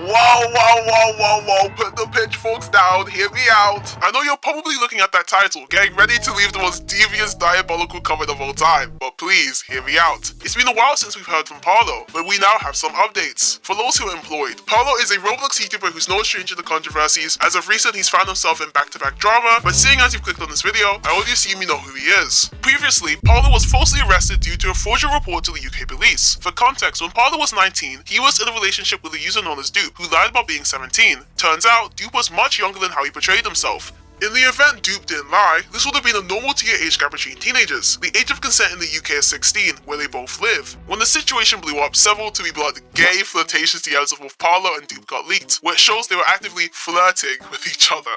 Whoa, put the pitchforks down, hear me out. I know you're probably looking at that title, getting ready to leave the most devious, diabolical comment of all time, but please, hear me out. It's been a while since we've heard from Parlo, but we now have some updates. For those who are employed, Parlo is a Roblox YouTuber who's no stranger to controversies. As of recent, he's found himself in back-to-back drama, but seeing as you've clicked on this video, I already assume you know who he is. Previously, Parlo was falsely arrested due to a fraudulent report to the UK police. For context, when Parlo was 19, he was in a relationship with a user known as Dupe, who lied about being 17. Turns out, Dupe was much younger than how he portrayed himself. In the event Dupe didn't lie, this would have been a normal 2-year age gap between teenagers. The age of consent in the UK is 16, where they both live. When the situation blew up, several, to be blunt, gay flirtatious DMs of both Parlo and Dupe got leaked, which shows they were actively flirting with each other.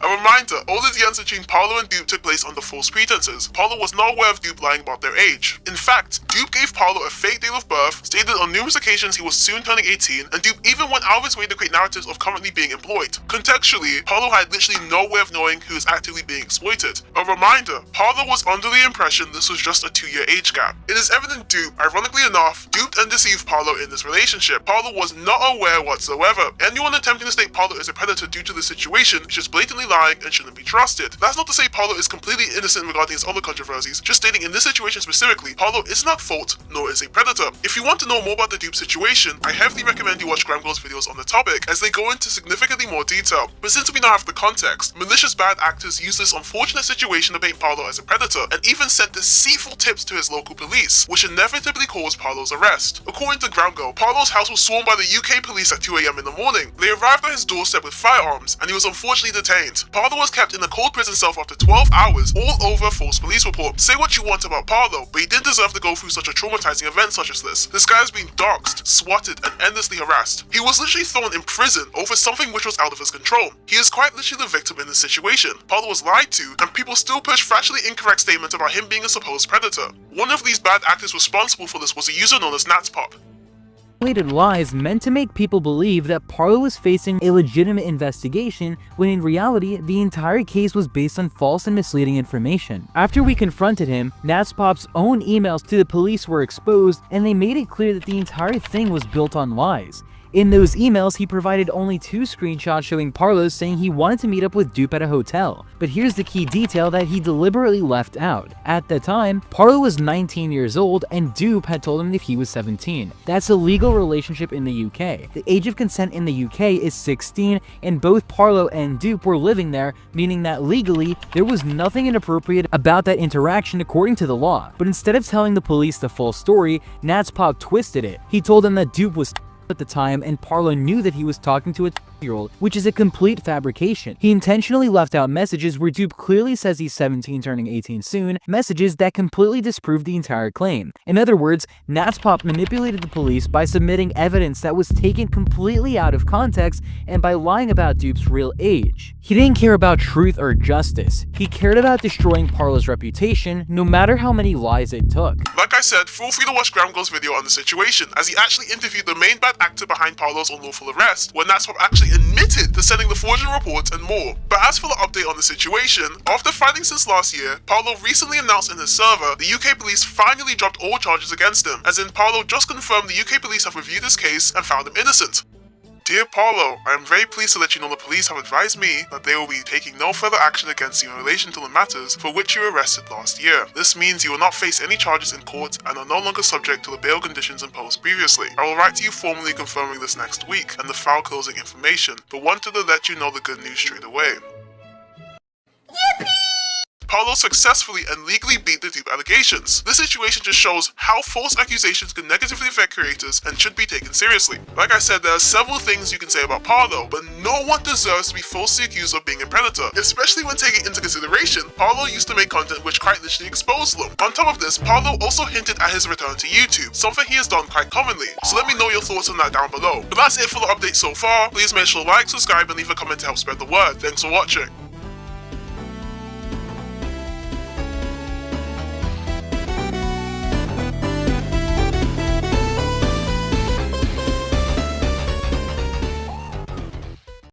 A reminder, all the DMs between Parlo and Dupe took place under false pretenses. Parlo was not aware of Dupe lying about their age. In fact, Dupe gave Parlo a fake date of birth, stated on numerous occasions he was soon turning 18, and Dupe even went out of his way to create narratives of currently being employed. Contextually, Parlo had literally no way of knowing who was actively being exploited. A reminder, Parlo was under the impression this was just a 2-year age gap. It is evident Dupe, ironically enough, duped and deceived Parlo in this relationship. Parlo was not aware whatsoever. Anyone attempting to state Parlo is a predator due to this situation is just blatantly lying and shouldn't be trusted. That's not to say Parlo is completely innocent regarding his other controversies, just stating in this situation specifically, Parlo isn't at fault, nor is a predator. If you want to know more about the Dupe situation, I heavily recommend you watch Gwamgo's videos on the topic, as they go into significantly more detail. But since we now have the context, malicious bad actors use this unfortunate situation to paint Parlo as a predator, and even sent deceitful tips to his local police, which inevitably caused Parlo's arrest. According to Gwamgo, Parlo's house was swarmed by the UK police at 2 AM in the morning. They arrived at his doorstep with firearms, and he was unfortunately detained. Parlo was kept in a cold prison cell for up to 12 hours, all over a false police report. Say what you want about Parlo, but he didn't deserve to go through such a traumatizing event such as this. This guy has been doxxed, swatted, and endlessly harassed. He was literally thrown in prison over something which was out of his control. He is quite literally the victim in this situation. Parlo was lied to, and people still push factually incorrect statements about him being a supposed predator. One of these bad actors responsible for this was a user known as Natspop. Lies meant to make people believe that Parlo was facing a legitimate investigation, when in reality, the entire case was based on false and misleading information. After we confronted him, Natspop's own emails to the police were exposed, and they made it clear that the entire thing was built on lies. In those emails, he provided only 2 screenshots showing Parlo saying he wanted to meet up with Dupe at a hotel. But here's the key detail that he deliberately left out. At the time, Parlo was 19 years old and Dupe had told him that he was 17. That's a legal relationship in the UK. The age of consent in the UK is 16, and both Parlo and Dupe were living there, meaning that legally, there was nothing inappropriate about that interaction according to the law. But instead of telling the police the full story, Natspop twisted it. He told them that Dupe was at the time, and Parlo knew that he was talking to a 2-year-old, which is a complete fabrication. He intentionally left out messages where Dupe clearly says he's 17 turning 18 soon, messages that completely disprove the entire claim. In other words, Natspop manipulated the police by submitting evidence that was taken completely out of context and by lying about Dupe's real age. He didn't care about truth or justice. He cared about destroying Parlo's reputation, no matter how many lies it took. Like I said, feel free to watch Gwamgo's video on the situation, as he actually interviewed the main bad actor behind Parlo's unlawful arrest, when Natspop actually admitted to sending the fraudulent reports and more. But as for the update on the situation, after fighting since last year, Parlo recently announced in his server the UK police finally dropped all charges against him, as in Parlo just confirmed the UK police have reviewed his case and found him innocent. Dear Parlo, I am very pleased to let you know the police have advised me that they will be taking no further action against you in relation to the matters for which you were arrested last year. This means you will not face any charges in court and are no longer subject to the bail conditions imposed previously. I will write to you formally confirming this next week and the file closing information, but wanted to let you know the good news straight away. Yippee! Parlo successfully and legally beat the Dupe allegations. This situation just shows how false accusations can negatively affect creators and should be taken seriously. Like I said, there are several things you can say about Parlo, but no one deserves to be falsely accused of being a predator, especially when taking into consideration Parlo used to make content which quite literally exposed them. On top of this, Parlo also hinted at his return to YouTube, something he has done quite commonly, so let me know your thoughts on that down below. But that's it for the update so far. Please make sure to like, subscribe, and leave a comment to help spread the word. Thanks for watching.